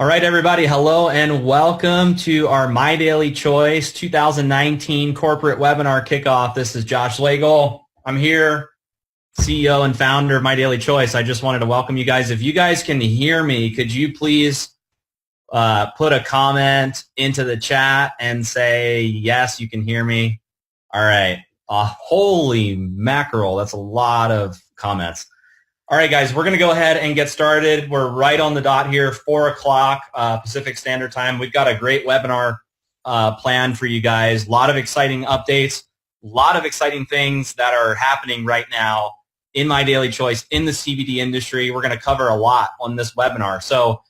All right, everybody. Hello and welcome to our My Daily Choice 2019 corporate webinar kickoff. This is Josh Zwagil. I'm here, CEO and founder of My Daily Choice. I just wanted to welcome you guys. If you guys can hear me, could you please put a comment into the chat and say, yes, you can hear me? All right. Holy mackerel. That's a lot of comments. All right, guys, we're going to go ahead and get started. We're right on the dot here, 4 o'clock Pacific Standard Time. We've got a great webinar planned for you guys. A lot of exciting updates, a lot of exciting things that are happening right now in My Daily Choice, in the CBD industry. We're going to cover a lot on this webinar. So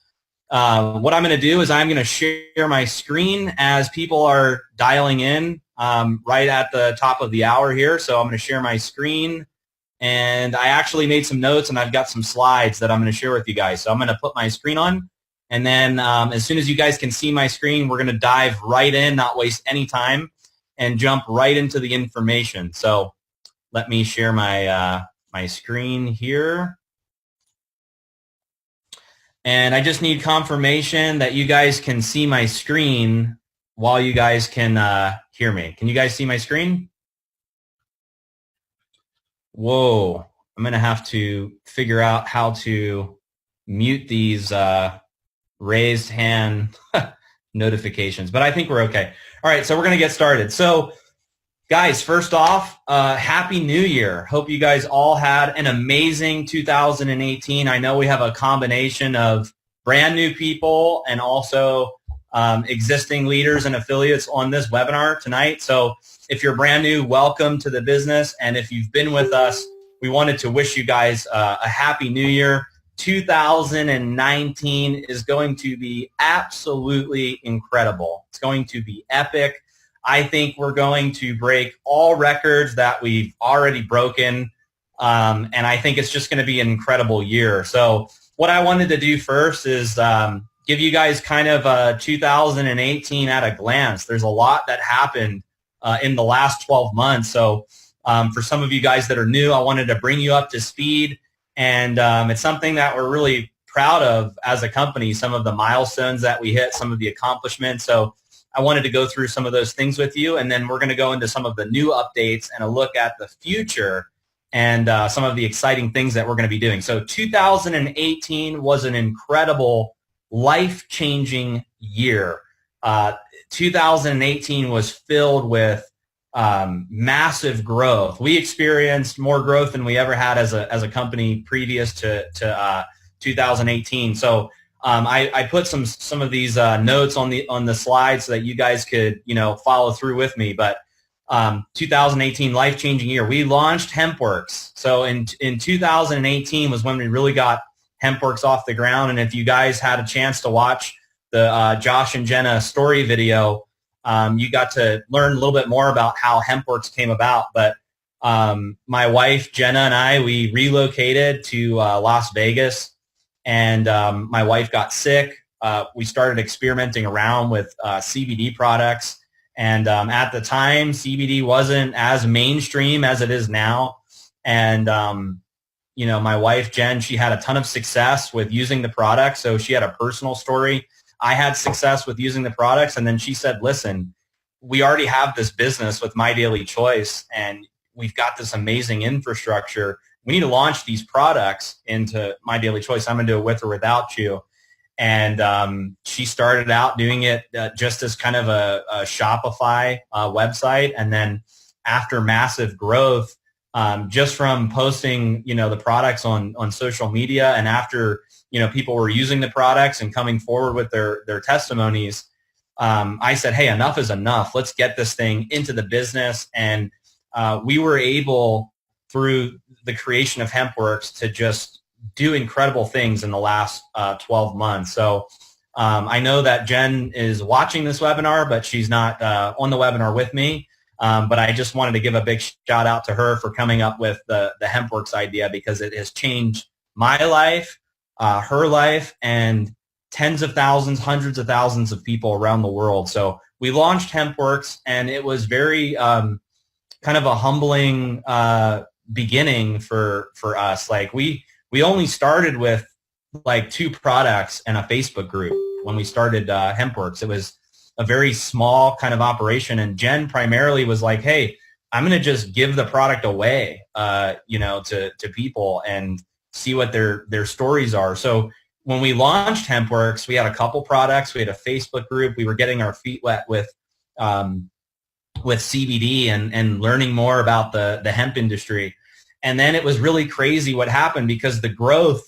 what I'm going to do is I'm going to share my screen as people are dialing in right at the top of the hour here. So I'm going to share my screen. And I actually made some notes, and I've got some slides that I'm going to share with you guys. So I'm going to put my screen on, and then as soon as you guys can see my screen, we're going to dive right in, not waste any time, and jump right into the information. So let me share my my screen here. And I just need confirmation that you guys can see my screen while you guys can hear me. Can you guys see my screen? Whoa, I'm going to have to figure out how to mute these raised hand notifications, but I think we're okay. All right, so we're going to get started. So, guys, first off, Happy New Year. Hope you guys all had an amazing 2018. I know we have a combination of brand new people and also existing leaders and affiliates on this webinar tonight. So if you're brand new, welcome to the business. And if you've been with us, we wanted to wish you guys a Happy New Year. 2019 is going to be absolutely incredible. It's going to be epic. I think we're going to break all records that we've already broken. And I think it's just going to be an incredible year. So what I wanted to do first is give you guys kind of 2018 at a glance. There's a lot that happened in the last 12 months. So for some of you guys that are new, I wanted to bring you up to speed. And it's something that we're really proud of as a company, some of the milestones that we hit, some of the accomplishments. So I wanted to go through some of those things with you. And then we're going to go into some of the new updates and a look at the future and some of the exciting things that we're going to be doing. So 2018 was an incredible, life-changing year. 2018 was filled with massive growth. We experienced more growth than we ever had as a company previous to 2018. So I put some of these notes on the slides so that you guys could follow through with me. But 2018, life-changing year. We launched Hempworx. So in 2018 was when we really got Hempworx off the ground. And if you guys had a chance to watch the Josh and Jenna story video, you got to learn a little bit more about how Hempworx came about. But my wife, Jenna, and I, we relocated to Las Vegas, and my wife got sick. We started experimenting around with CBD products. And at the time, CBD wasn't as mainstream as it is now. And my wife, Jen, she had a ton of success with using the product. So she had a personal story. I had success with using the products. And then she said, listen, we already have this business with My Daily Choice, and we've got this amazing infrastructure. We need to launch these products into My Daily Choice. I'm going to do it with or without you. And she started out doing it just as kind of a Shopify website. And then after massive growth, just from posting, the products on social media, and after, people were using the products and coming forward with their testimonies, I said, hey, enough is enough. Let's get this thing into the business. And we were able, through the creation of Hempworx, to just do incredible things in the last 12 months. So I know that Jen is watching this webinar, but she's not on the webinar with me. But I just wanted to give a big shout out to her for coming up with the Hempworx idea, because it has changed my life, her life, and tens of thousands, hundreds of thousands of people around the world. So we launched Hempworx, and it was very kind of a humbling beginning for us. Like we only started with like 2 products and a Facebook group. when we started Hempworx. It was a very small kind of operation, and Jen primarily was like, hey, I'm going to just give the product away, to people and see what their stories are. So when we launched Hempworx, we had a couple products. We had a Facebook group. We were getting our feet wet with CBD and learning more about the hemp industry. And then it was really crazy what happened, because the growth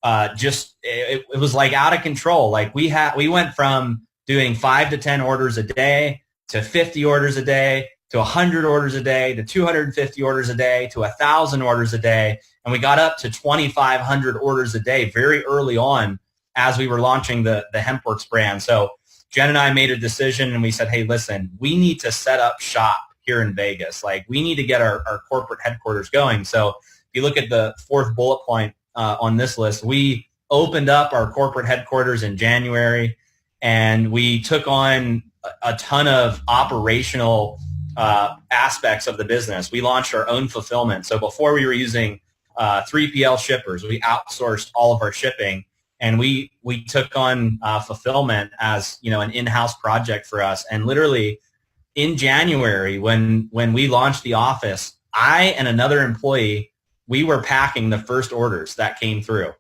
it was like out of control. Like we went from doing 5 to 10 orders a day to 50 orders a day to 100 orders a day to 250 orders a day to 1,000 orders a day. And we got up to 2,500 orders a day very early on as we were launching the Hempworx brand. So Jen and I made a decision, and we said, hey, listen, we need to set up shop here in Vegas. Like, we need to get our corporate headquarters going. So if you look at the fourth bullet point on this list, we opened up our corporate headquarters in January, and we took on a ton of operational aspects of the business. We launched our own fulfillment. So before we were using 3PL shippers, we outsourced all of our shipping, and we took on fulfillment as an in-house project for us. And literally in January, when we launched the office, I and another employee, we were packing the first orders that came through.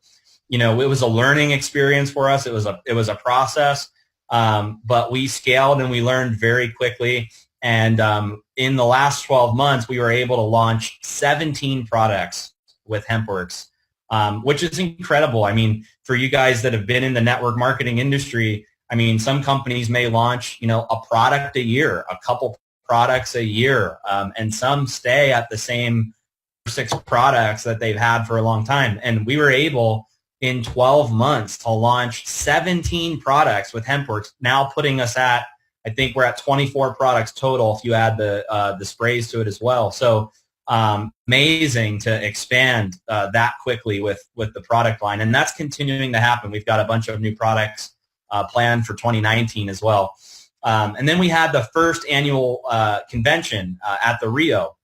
It was a learning experience for us. It was a process, but we scaled and we learned very quickly. And in the last 12 months, we were able to launch 17 products with Hempworx, which is incredible. I mean, for you guys that have been in the network marketing industry, I mean, some companies may launch, a product a year, a couple products a year, and some stay at the same 6 products that they've had for a long time. And we were able in 12 months to launch 17 products with Hempworx, now putting us at, I think we're at 24 products total if you add the sprays to it as well. So amazing to expand that quickly with the product line. And that's continuing to happen. We've got a bunch of new products planned for 2019 as well. And then we had the first annual convention at the Rio,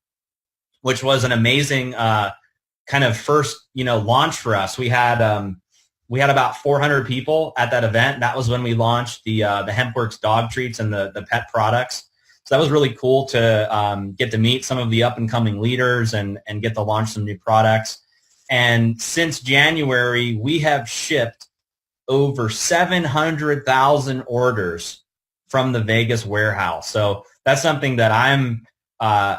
which was an amazing kind of first launch for us. We had about 400 people at that event. That was when we launched the Hempworx dog treats and the pet products. So that was really cool to get to meet some of the up-and-coming leaders and get to launch some new products. And since January, we have shipped over 700,000 orders from the Vegas warehouse. So that's something that I'm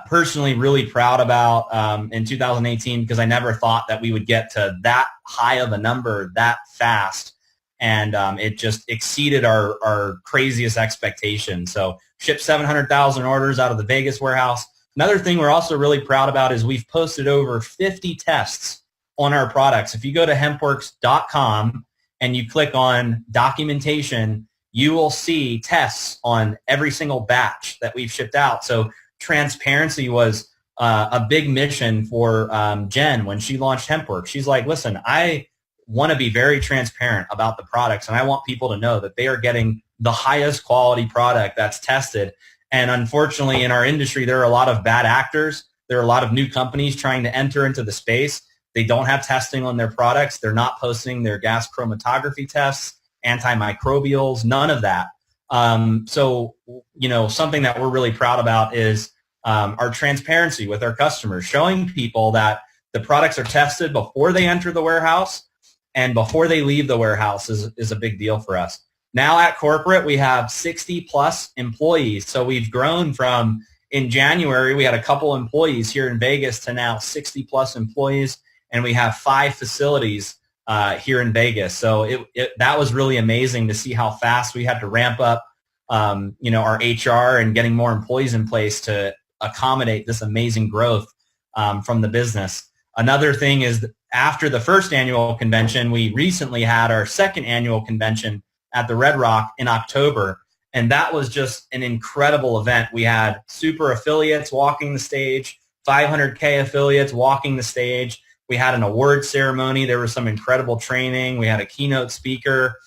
personally really proud about in 2018, because I never thought that we would get to that high of a number that fast. And it just exceeded our craziest expectations. So shipped 700,000 orders out of the Vegas warehouse. Another thing we're also really proud about is we've posted over 50 tests on our products. If you go to hempworx.com and you click on documentation, you will see tests on every single batch that we've shipped out. So transparency was a big mission for Jen when she launched Hempworx. She's like, listen, I want to be very transparent about the products, and I want people to know that they are getting the highest quality product that's tested. And unfortunately, in our industry, there are a lot of bad actors. There are a lot of new companies trying to enter into the space. They don't have testing on their products. They're not posting their gas chromatography tests, antimicrobials, none of that. So, something that we're really proud about is our transparency with our customers, showing people that the products are tested before they enter the warehouse and before they leave the warehouse is a big deal for us. Now at corporate, we have 60 plus employees. So we've grown from, in January, we had a couple employees here in Vegas to now 60 plus employees, and we have 5 facilities here in Vegas. So that was really amazing to see how fast we had to ramp up, our HR and getting more employees in place to accommodate this amazing growth from the business. Another thing is after the first annual convention, we recently had our second annual convention at the Red Rock in October, and that was just an incredible event. We had super affiliates walking the stage, 500K affiliates walking the stage. We had an award ceremony. There was some incredible training. We had a keynote speaker.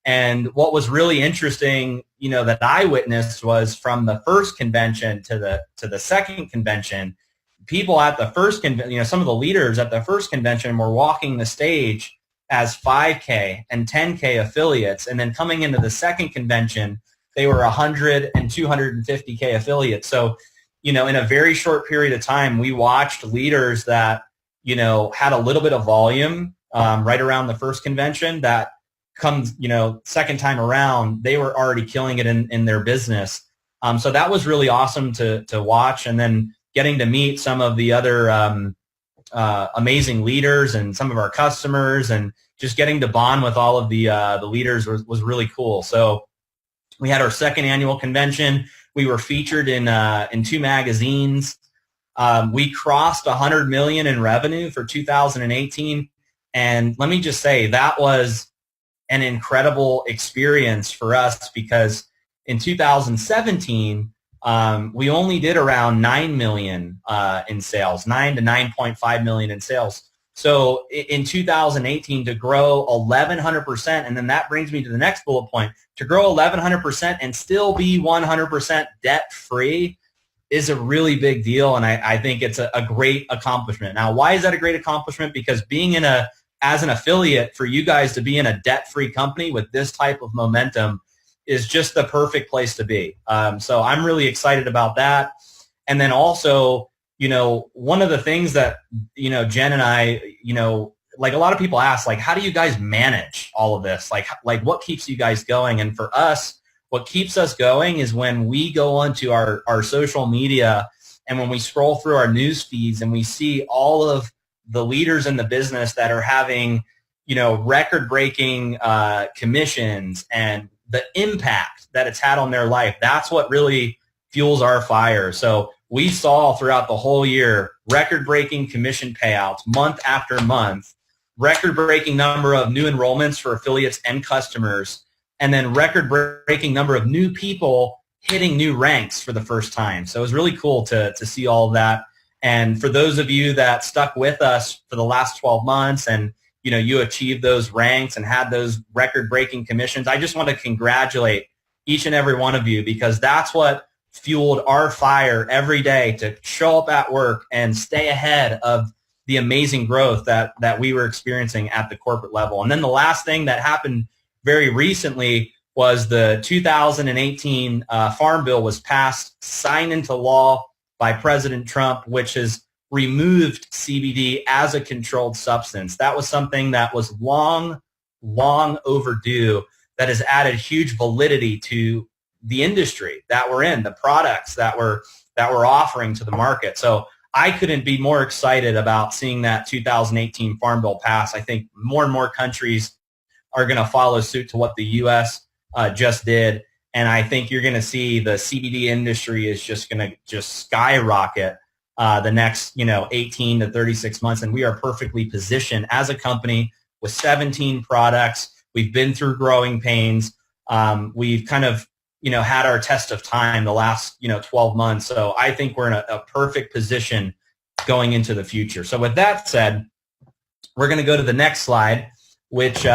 And what was really interesting, that I witnessed was from the first convention to the second convention, people at the first convention, some of the leaders at the first convention were walking the stage as 5K and 10K affiliates. And then coming into the second convention, they were 100 and 250K affiliates. So, in a very short period of time, we watched leaders that, had a little bit of volume right around the first convention that comes, second time around, they were already killing it in their business. So that was really awesome to watch. And then getting to meet some of the other amazing leaders and some of our customers, and just getting to bond with all of the leaders was really cool. So we had our second annual convention. We were featured in 2 magazines. We crossed 100 million in revenue for 2018. And let me just say, that was an incredible experience for us, because in 2017, we only did around 9 million in sales, 9 to 9.5 million in sales. So in 2018, to grow 1,100%, and then that brings me to the next bullet point, to grow 1,100% and still be 100% debt-free is a really big deal, and I think it's a great accomplishment. Now, why is that a great accomplishment? Because being as an affiliate, for you guys to be in a debt-free company with this type of momentum is just the perfect place to be. So I'm really excited about that. And then also, one of the things that, Jen and I, like a lot of people ask, like, how do you guys manage all of this? Like what keeps you guys going? And for us, what keeps us going is when we go onto our social media, and when we scroll through our news feeds and we see all of the leaders in the business that are having, record-breaking commissions and the impact that it's had on their life. That's what really fuels our fire. So we saw throughout the whole year record-breaking commission payouts month after month, record-breaking number of new enrollments for affiliates and customers, and then record-breaking number of new people hitting new ranks for the first time. So it was really cool to see all of that. And for those of you that stuck with us for the last 12 months and you achieved those ranks and had those record-breaking commissions, I just want to congratulate each and every one of you, because that's what fueled our fire every day to show up at work and stay ahead of the amazing growth that we were experiencing at the corporate level. And then the last thing that happened very recently was the 2018 Farm Bill was passed, signed into law by President Trump, which has removed CBD as a controlled substance. That was something that was long overdue, that has added huge validity to the industry that we're in, the products that we're offering to the market. So I couldn't be more excited about seeing that 2018 Farm Bill pass. I think more and more countries are going to follow suit to what the U.S. Just did. And I think you're going to see the CBD industry is just going to just skyrocket the next 18 to 36 months. And we are perfectly positioned as a company with 17 products. We've been through growing pains. We've kind of had our test of time the last 12 months. So I think we're in a perfect position going into the future. So with that said, we're going to go to the next slide, which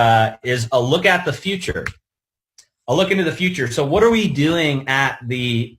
is a look at the future. A look into the future. So what are we doing at the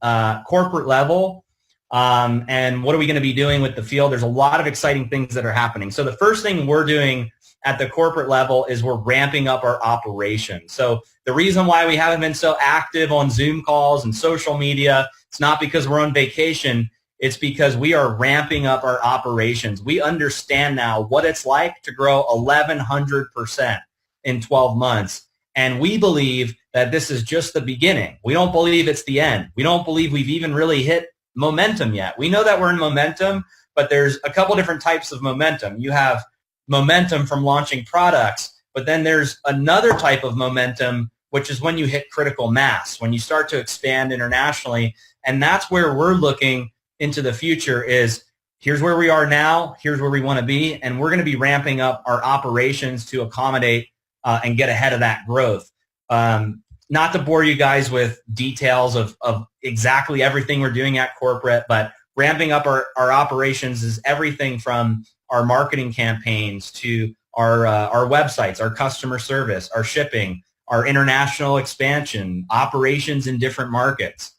corporate level, and what are we going to be doing with the field? There's a lot of exciting things that are happening. So the first thing we're doing at the corporate level is we're ramping up our operations. So the reason why we haven't been so active on Zoom calls and social media, it's not because we're on vacation. It's because we are ramping up our operations. We understand now what it's like to grow 1,100% in 12 months. And we believe that this is just the beginning. We don't believe it's the end. We don't believe we've even really hit momentum yet. We know that we're in momentum, but there's a couple different types of momentum. You have momentum from launching products, but then there's another type of momentum, which is when you hit critical mass, when you start to expand internationally. And that's where we're looking into the future is, here's where we are now, here's where we want to be, and we're going to be ramping up our operations to accommodate and get ahead of that growth. Not to bore you guys with details of exactly everything we're doing at corporate, but ramping up our operations is everything from our marketing campaigns to our websites, our customer service, our shipping, our international expansion, operations in different markets.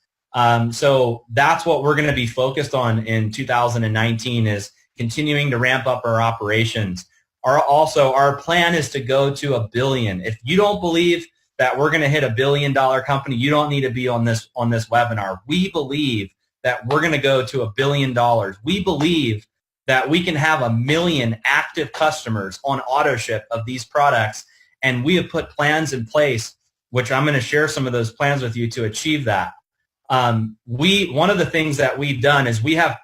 So that's what we're going to be focused on in 2019 is continuing to ramp up our operations. Our plan is to go to $1 billion. If you don't believe that we're going to hit $1 billion company, you don't need to be on this webinar. We believe that we're going to go to $1 billion. We believe that we can have 1 million active customers on AutoShip of these products, and we have put plans in place, which I'm going to share some of those plans with you to achieve that. One of the things that we've done is we have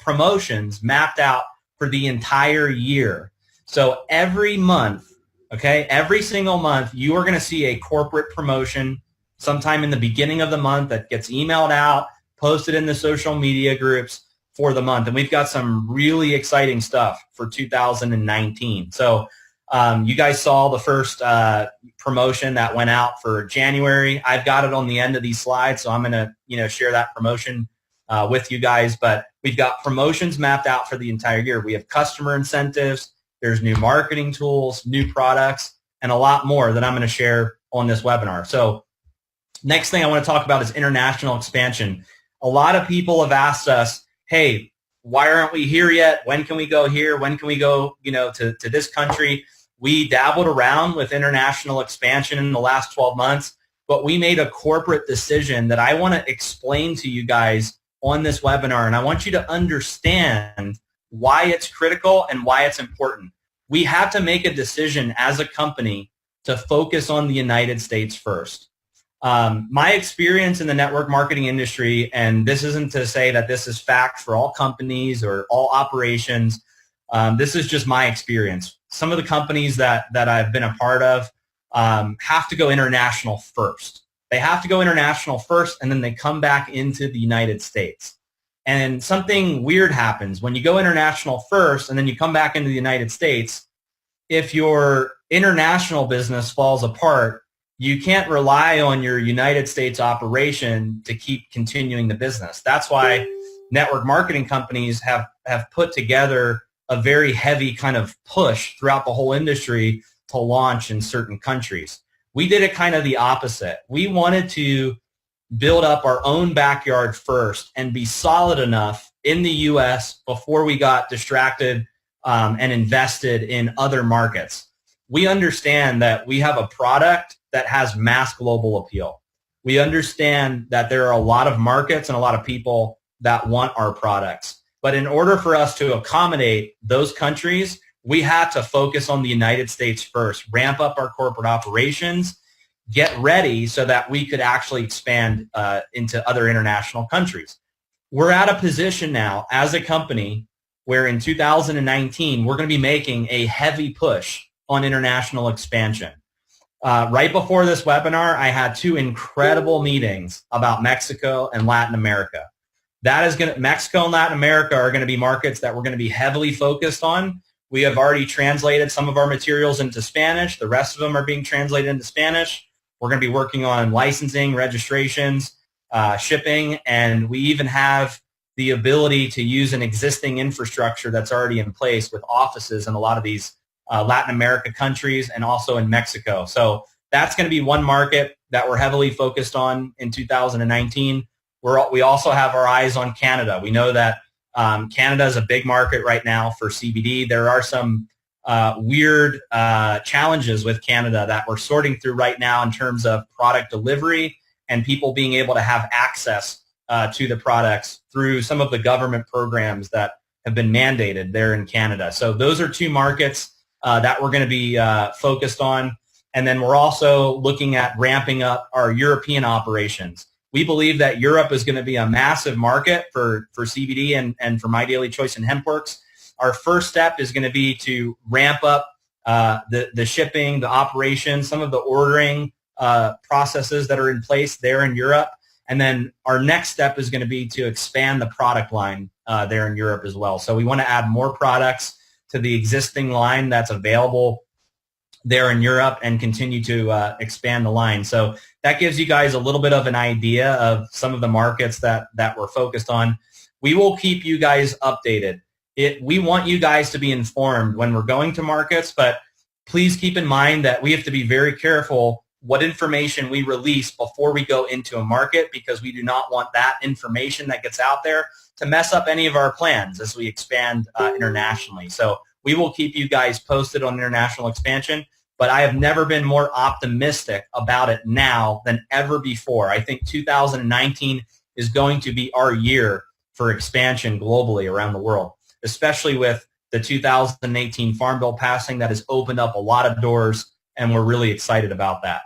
promotions mapped out for the entire year. So every month, okay, every single month, you are going to see a corporate promotion sometime in the beginning of the month that gets emailed out, posted in the social media groups for the month. And we've got some really exciting stuff for 2019. So you guys saw the first promotion that went out for January. I've got it on the end of these slides, so I'm going to share that promotion with you guys. But we've got promotions mapped out for the entire year. We have customer incentives. There's new marketing tools, new products, and a lot more that I'm going to share on this webinar. So next thing I want to talk about is international expansion. A lot of people have asked us, hey, why aren't we here yet? When can we go here? When can we go, to this country? We dabbled around with international expansion in the last 12 months, but we made a corporate decision that I want to explain to you guys on this webinar, and I want you to understand why it's critical and why it's important. We have to make a decision as a company to focus on the United States first. My experience in the network marketing industry, and this isn't to say that this is fact for all companies or all operations, this is just my experience. Some of the companies that I've been a part of have to go international first. They have to go international first, and then they come back into the United States. And something weird happens when you go international first and then you come back into the United States. If your international business falls apart, you can't rely on your United States operation to keep continuing the business. That's why network marketing companies have put together a very heavy kind of push throughout the whole industry to launch in certain countries. We did it kind of the opposite. We wanted to build up our own backyard first and be solid enough in the U.S. before we got distracted and invested in other markets. We understand that we have a product that has mass global appeal. We understand that there are a lot of markets and a lot of people that want our products. But in order for us to accommodate those countries, we had to focus on the United States first, ramp up our corporate operations, get ready so that we could actually expand into other international countries. We're at a position now as a company where in 2019, we're going to be making a heavy push on international expansion. Right before this webinar, I had 2 incredible meetings about Mexico and Latin America. Mexico and Latin America are going to be markets that we're going to be heavily focused on. We have already translated some of our materials into Spanish. The rest of them are being translated into Spanish. We're going to be working on licensing, registrations, shipping, and we even have the ability to use an existing infrastructure that's already in place with offices in a lot of these Latin America countries and also in Mexico. So that's going to be one market that we're heavily focused on in 2019. We also have our eyes on Canada. We know that Canada is a big market right now for CBD. There are some weird challenges with Canada that we're sorting through right now in terms of product delivery and people being able to have access to the products through some of the government programs that have been mandated there in Canada. So those are 2 markets that we're going to be focused on. And then we're also looking at ramping up our European operations. We believe that Europe is going to be a massive market for CBD and for My Daily Choice and Hempworx. Our first step is going to be to ramp up the shipping, the operations, some of the ordering processes that are in place there in Europe. And then our next step is going to be to expand the product line there in Europe as well. So we want to add more products to the existing line that's available there in Europe and continue to expand the line. So that gives you guys a little bit of an idea of some of the markets that we're focused on. We will keep you guys updated. We want you guys to be informed when we're going to markets, but please keep in mind that we have to be very careful what information we release before we go into a market, because we do not want that information that gets out there to mess up any of our plans as we expand internationally. So We will keep you guys posted on international expansion, but I have never been more optimistic about it now than ever before. I think 2019 is going to be our year for expansion globally around the world, especially with the 2018 Farm Bill passing. That has opened up a lot of doors, and we're really excited about that.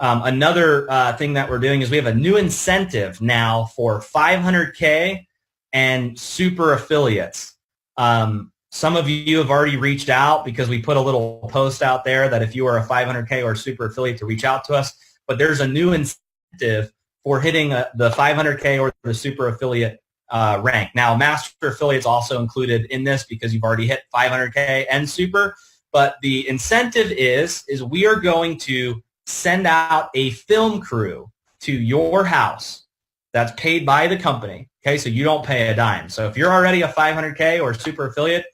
Another thing that we're doing is we have a new incentive now for 500K and super affiliates. Some of you have already reached out because we put a little post out there that if you are a 500K or super affiliate to reach out to us. But there's a new incentive for hitting the 500K or the super affiliate rank. Now, master affiliate's also included in this because you've already hit 500K and super. But the incentive is we are going to send out a film crew to your house that's paid by the company. Okay, so you don't pay a dime. So if you're already a 500K or super affiliate,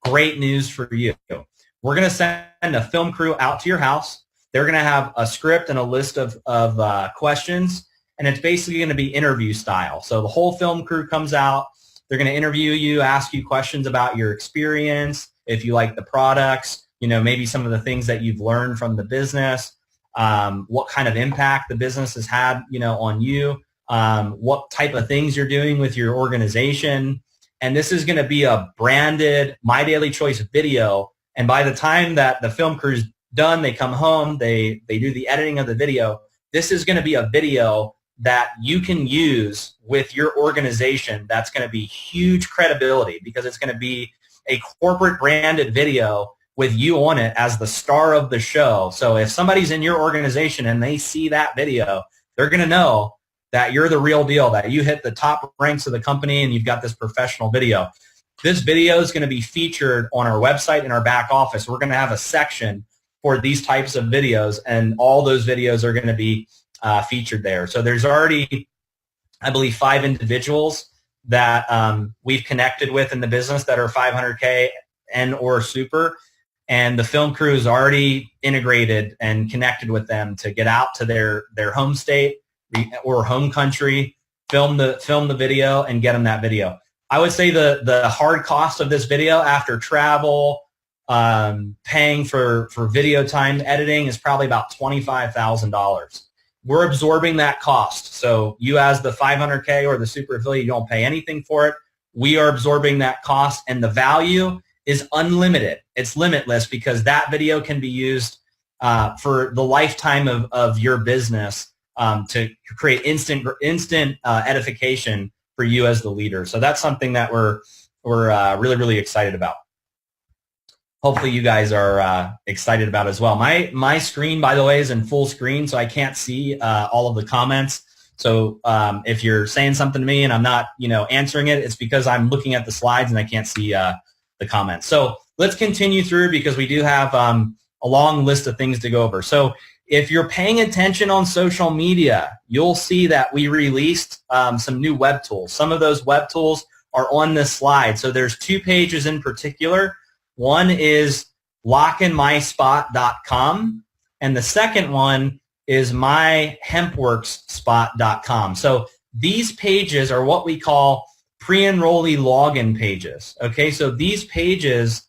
great news for you. We're going to send a film crew out to your house. They're going to have a script and a list of questions, and it's basically going to be interview style. So the whole film crew comes out. They're going to interview you, ask you questions about your experience, if you like the products, maybe some of the things that you've learned from the business, what kind of impact the business has had, on you, what type of things you're doing with your organization. And this is going to be a branded My Daily Choice video. And by the time that the film crew's done, they come home, they do the editing of the video. This is going to be a video that you can use with your organization. That's going to be huge credibility because it's going to be a corporate branded video with you on it as the star of the show. So if somebody's in your organization and they see that video, they're going to know that you're the real deal, that you hit the top ranks of the company and you've got this professional video. This video is going to be featured on our website in our back office. We're going to have a section for these types of videos, and all those videos are going to be featured there. So there's already, I believe, 5 individuals that we've connected with in the business that are 500K and or super, and the film crew is already integrated and connected with them to get out to their home state or home country, film the video, and get them that video. I would say the hard cost of this video after travel, paying for video time editing is probably about $25,000. We're absorbing that cost. So you as the 500K or the super affiliate, you don't pay anything for it. We are absorbing that cost, and the value is unlimited. It's limitless because that video can be used for the lifetime of your business to create instant edification for you as the leader. So that's something that we're really, really excited about. Hopefully you guys are excited about it as well. My screen, by the way, is in full screen, so I can't see all of the comments. So if you're saying something to me and I'm not, answering it, it's because I'm looking at the slides and I can't see the comments. So let's continue through because we do have a long list of things to go over. So if you're paying attention on social media, you'll see that we released some new web tools. Some of those web tools are on this slide. So there's 2 pages in particular. One is lockinmyspot.com, and the second one is myhempworxspot.com. So these pages are what we call pre-enrollee login pages. Okay, so these pages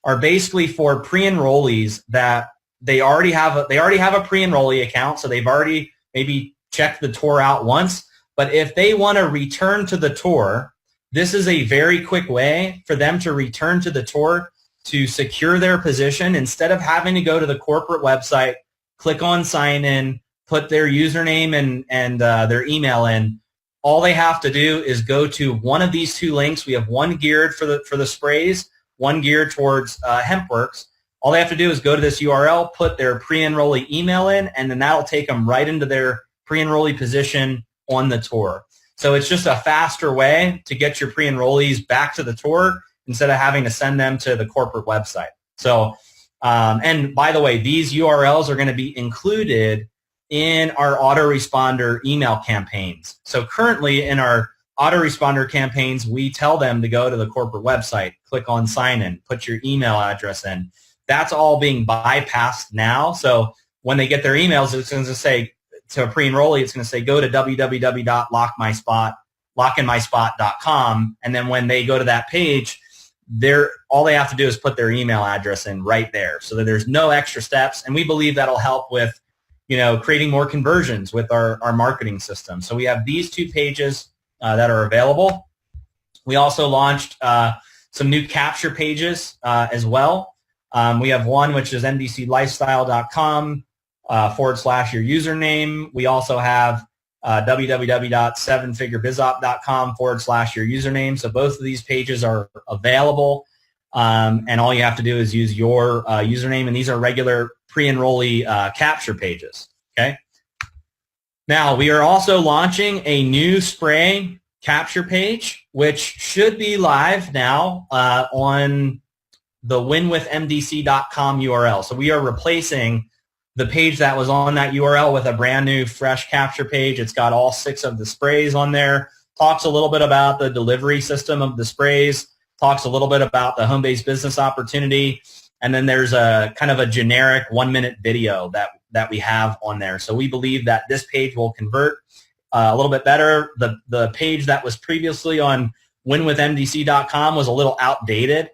are basically for pre-enrollees that they already have a pre-enrollee account, so they've already maybe checked the tour out once. But if they want to return to the tour, this is a very quick way for them to return to the tour to secure their position instead of having to go to the corporate website, click on sign in, put their username and their email in. All they have to do is go to one of these 2 links. We have one geared for the sprays, one geared towards Hempworx. All they have to do is go to this URL, put their pre-enrollee email in, and then that'll take them right into their pre-enrollee position on the tour. So it's just a faster way to get your pre-enrollees back to the tour instead of having to send them to the corporate website. So, and by the way, these URLs are going to be included in our autoresponder email campaigns. So currently in our autoresponder campaigns, we tell them to go to the corporate website, click on sign in, put your email address in. That's all being bypassed now. So when they get their emails, it's going to say to a pre-enrollee, it's going to say go to www.lockinmyspot.com. And then when they go to that page, all they have to do is put their email address in right there, so that there's no extra steps. And we believe that'll help with, creating more conversions with our marketing system. So we have these 2 pages that are available. We also launched some new capture pages as well. We have one which is mdclifestyle.com / your username. We also have www.sevenfigurebizop.com / your username. So both of these pages are available, and all you have to do is use your username, and these are regular pre-enrollee capture pages. Okay. Now we are also launching a new spray capture page, which should be live now on the winwithmdc.com URL. So we are replacing the page that was on that URL with a brand new fresh capture page. It's got all 6 of the sprays on there. Talks a little bit about the delivery system of the sprays. Talks a little bit about the home-based business opportunity. And then there's a kind of a generic 1-minute video that we have on there. So we believe that this page will convert a little bit better. The page that was previously on winwithmdc.com was a little outdated.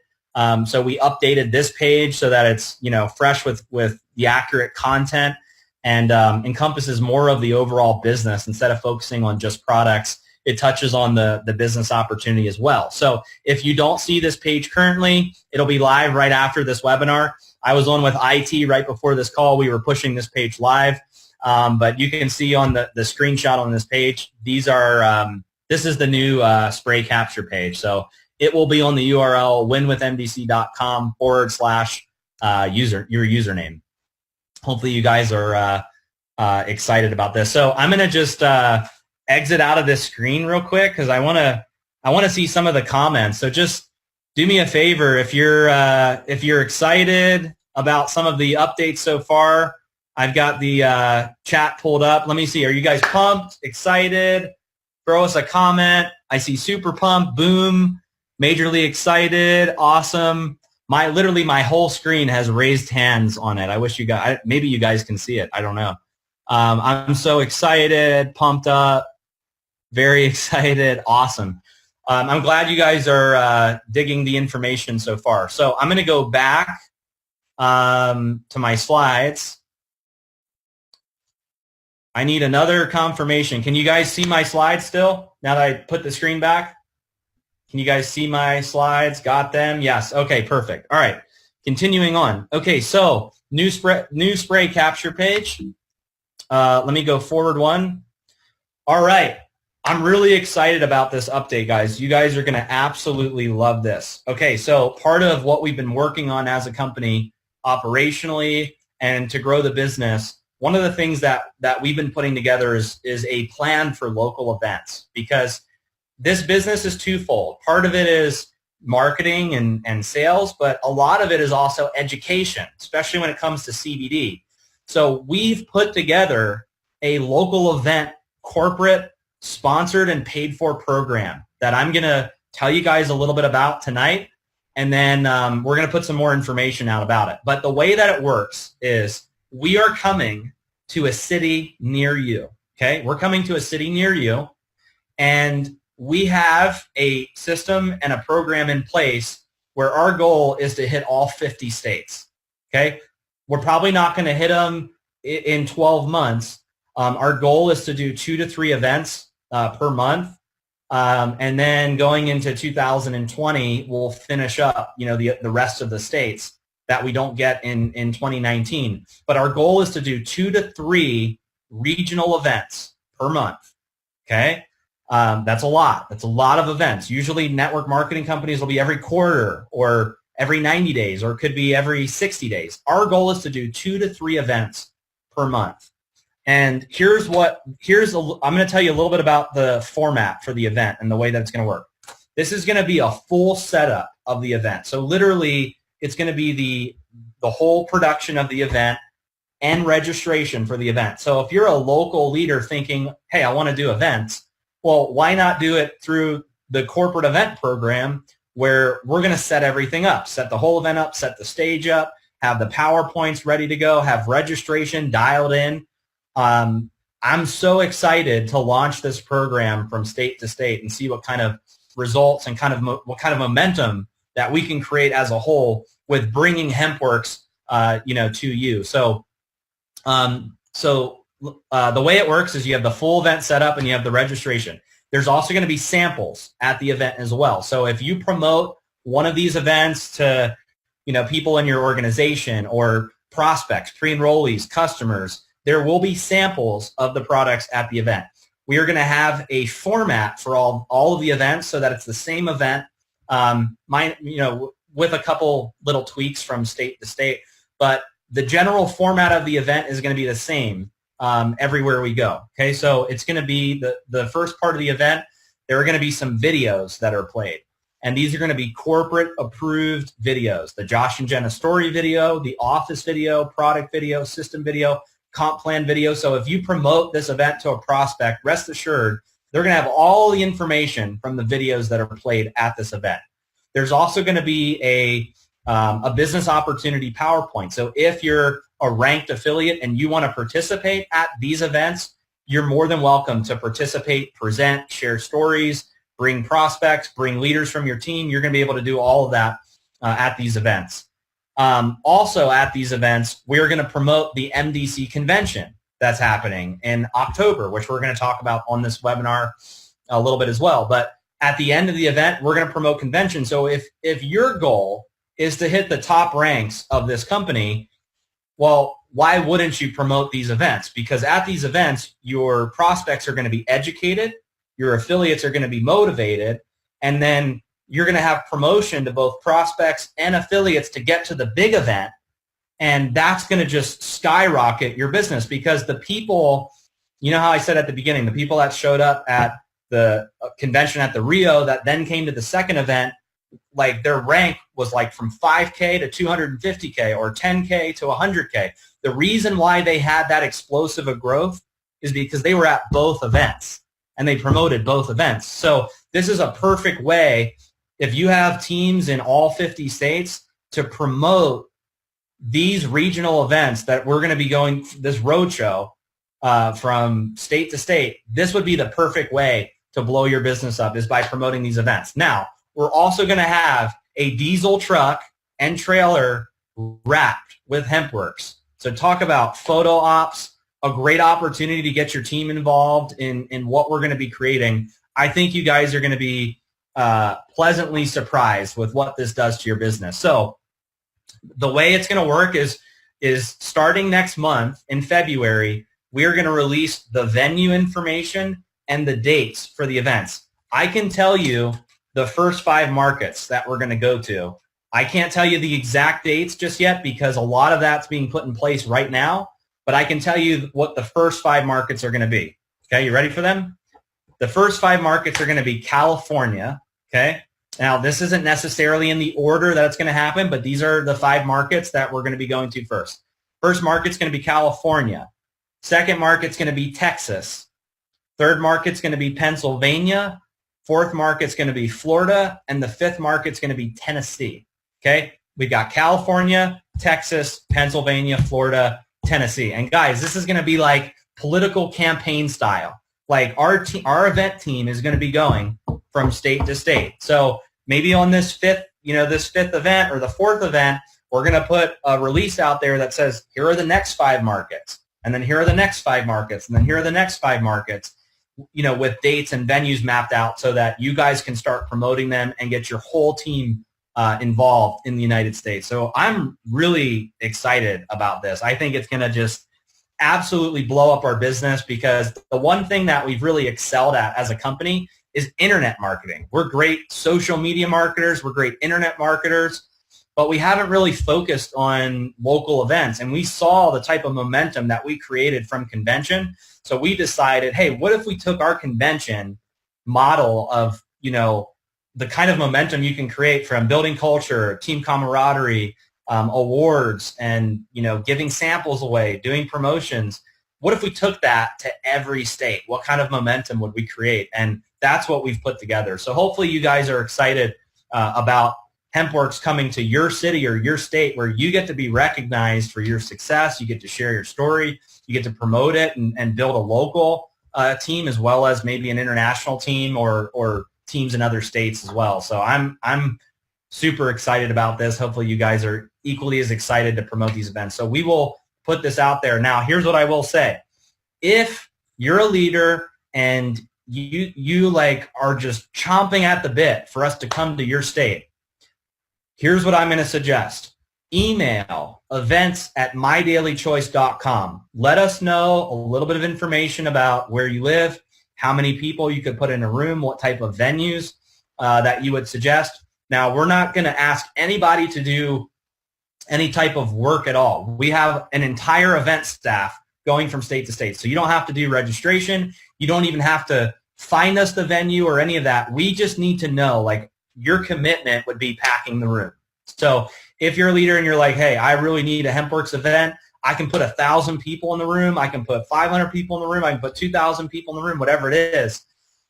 So we updated this page so that it's fresh with the accurate content and encompasses more of the overall business. Instead of focusing on just products, it touches on the business opportunity as well. So if you don't see this page currently, it'll be live right after this webinar. I was on with IT right before this call. We were pushing this page live, but you can see on the screenshot on this page, these are this is the new spray capture page. So it will be on the URL winwithmdc.com / your username. Hopefully you guys are excited about this. So I'm going to just exit out of this screen real quick because I want to see some of the comments. So just do me a favor if you're excited about some of the updates so far. I've got the chat pulled up. Let me see. Are you guys pumped? Excited? Throw us a comment. I see super pumped. Boom. Majorly excited. Awesome. Literally my whole screen has raised hands on it. I wish you guys, maybe you guys can see it. I don't know. I'm so excited, pumped up, very excited. Awesome. I'm glad you guys are digging the information so far. So I'm going to go back to my slides. I need another confirmation. Can you guys see my slides still now that I put the screen back? Can you guys see my slides? Got them? Yes. Okay, perfect. All right. Continuing on. Okay, so new spray capture page. Let me go forward one. All right. I'm really excited about this update, guys. You guys are going to absolutely love this. Okay, so part of what we've been working on as a company operationally and to grow the business, one of the things that we've been putting together is a plan for local events, because this business is twofold. Part of it is marketing and sales, but a lot of it is also education, especially when it comes to CBD. So we've put together a local event, corporate, sponsored, and paid for program that I'm going to tell you guys a little bit about tonight, and then we're going to put some more information out about it. But the way that it works is we are coming to a city near you, okay? We're coming to a city near you, and we have a system and a program in place where our goal is to hit all 50 states, okay? We're probably not going to hit them in 12 months. Our goal is to do 2 to 3 events per month, and then going into 2020, we'll finish up, the rest of the states that we don't get in 2019. But our goal is to do 2 to 3 regional events per month, okay? That's a lot. That's a lot of events. Usually network marketing companies will be every quarter or every 90 days, or it could be every 60 days. Our goal is to do 2 to 3 events per month. And I'm going to tell you a little bit about the format for the event and the way that it's going to work. This is going to be a full setup of the event. So literally, it's going to be the whole production of the event and registration for the event. So if you're a local leader thinking, hey, I want to do events, well, why not do it through the corporate event program where we're going to set everything up, set the whole event up, set the stage up, have the PowerPoints ready to go, have registration dialed in. I'm so excited to launch this program from state to state and see what kind of results and what kind of momentum that we can create as a whole with bringing Hempworx, to you. So, the way it works is you have the full event set up and you have the registration. There's also going to be samples at the event as well. So if you promote one of these events to, people in your organization or prospects, pre-enrollees, customers, there will be samples of the products at the event. We are going to have a format for all of the events so that it's the same event, with a couple little tweaks from state to state. But the general format of the event is going to be the same everywhere we go. Okay, so it's going to be the first part of the event. There are going to be some videos that are played. And these are going to be corporate approved videos. The Josh and Jenna story video, the office video, product video, system video, comp plan video. So if you promote this event to a prospect, rest assured, they're going to have all the information from the videos that are played at this event. There's also going to be a business opportunity PowerPoint. So if you're a ranked affiliate and you want to participate at these events, you're more than welcome to participate, present, share stories, bring prospects, bring leaders from your team. You're going to be able to do all of that at these events. Also at these events, we're going to promote the MDC convention that's happening in October, which we're going to talk about on this webinar a little bit as well. But at the end of the event, we're going to promote convention. So if your goal is to hit the top ranks of this company, well, why wouldn't you promote these events? Because at these events, your prospects are going to be educated, your affiliates are going to be motivated, and then you're going to have promotion to both prospects and affiliates to get to the big event, and that's going to just skyrocket your business because the people, how I said at the beginning, the people that showed up at the convention at the Rio that then came to the second event, like their rank was like from 5K to 250K or 10K to 100K. The reason why they had that explosive of growth is because they were at both events and they promoted both events. So this is a perfect way, if you have teams in all 50 states, to promote these regional events that we're going to be going, this roadshow from state to state. This would be the perfect way to blow your business up, is by promoting these events. Now, we're also going to have a diesel truck and trailer wrapped with Hempworx. So talk about photo ops, a great opportunity to get your team involved in what we're going to be creating. I think you guys are going to be pleasantly surprised with what this does to your business. So the way it's going to work is starting next month in February, we're going to release the venue information and the dates for the events. I can tell you the first 5 markets that we're going to go to. I can't tell you the exact dates just yet because a lot of that's being put in place right now, but I can tell you what the first 5 markets are going to be. Okay, you ready for them? The first 5 markets are going to be California. Okay, now this isn't necessarily in the order that it's going to happen, but these are the 5 markets that we're going to be going to first. First market's going to be California. Second market's going to be Texas. Third market's going to be Pennsylvania. Fourth market's going to be Florida, and the 5th market's going to be Tennessee. Okay, we've got California, Texas, Pennsylvania, Florida, Tennessee. And guys, this is going to be like political campaign style. Like our event team is going to be going from state to state. So maybe on this 5th event or the 4th event, we're going to put a release out there that says, here are the next 5 markets, and then here are the next 5 markets, and then here are the next 5 markets, with dates and venues mapped out so that you guys can start promoting them and get your whole team involved in the United States. So I'm really excited about this. I think it's going to just absolutely blow up our business because the one thing that we've really excelled at as a company is internet marketing. We're great social media marketers. We're great internet marketers, but we haven't really focused on local events. And we saw the type of momentum that we created from convention. So we decided, hey, what if we took our convention model of, the kind of momentum you can create from building culture, team camaraderie, awards, and, giving samples away, doing promotions. What if we took that to every state? What kind of momentum would we create? And that's what we've put together. So hopefully you guys are excited about Hempworx coming to your city or your state where you get to be recognized for your success. You get to share your story. You get to promote it and build a local team as well as maybe an international team or teams in other states as well. So I'm super excited about this. Hopefully you guys are equally as excited to promote these events. So we will put this out there. Now, here's what I will say. If you're a leader and you like are just chomping at the bit for us to come to your state, here's what I'm going to suggest. Email events@mydailychoice.com. Let us know a little bit of information about where you live, how many people you could put in a room, what type of venues that you would suggest. Now, we're not going to ask anybody to do any type of work at all. We have an entire event staff going from state to state. So you don't have to do registration. You don't even have to find us the venue or any of that. We just need to know, like, your commitment would be packing the room. So if you're a leader and you're like, hey, I really need a Hempworx event, I can put 1,000 people in the room, I can put 500 people in the room, I can put 2,000 people in the room, whatever it is,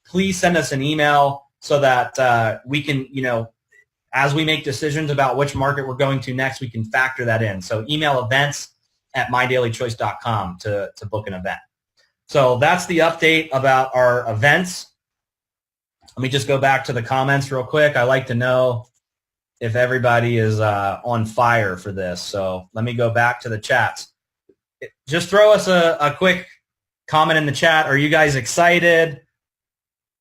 please send us an email so that we can, as we make decisions about which market we're going to next, we can factor that in. So email events@mydailychoice.com to book an event. So that's the update about our events. Let me just go back to the comments real quick. I like to know if everybody is on fire for this. So let me go back to the chats. Just throw us a quick comment in the chat. Are you guys excited?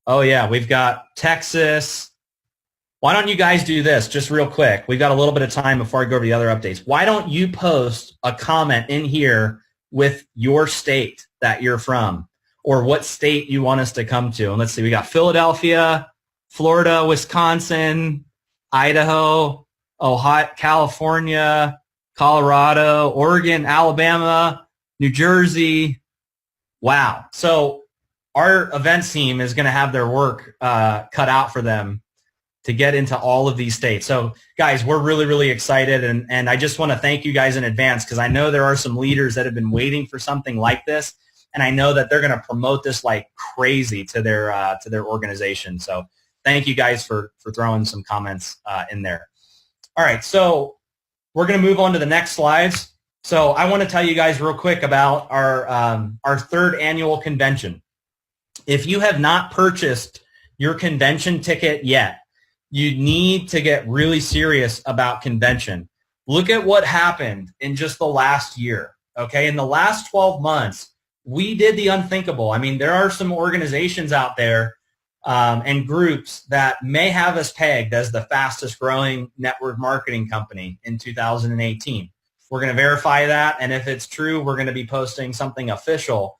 Oh, yeah, we've got Texas. Why don't you guys do this just real quick? We've got a little bit of time before I go over the other updates. Why don't you post a comment in here with your state that you're from or what state you want us to come to? And let's see, we got Philadelphia, Florida, Wisconsin, Idaho, Ohio, California, Colorado, Oregon, Alabama, New Jersey. Wow. So our events team is going to have their work cut out for them to get into all of these states. So guys, we're really, really excited. And I just want to thank you guys in advance because I know there are some leaders that have been waiting for something like this. And I know that they're going to promote this like crazy to their organization. So thank you guys for throwing some comments in there. All right, so we're going to move on to the next slides. So I want to tell you guys real quick about our third annual convention. If you have not purchased your convention ticket yet, you need to get really serious about convention. Look at what happened in just the last year, okay? In the last 12 months, we did the unthinkable. I mean, there are some organizations out there and groups that may have us pegged as the fastest growing network marketing company in 2018. We're going to verify that, and if it's true, we're going to be posting something official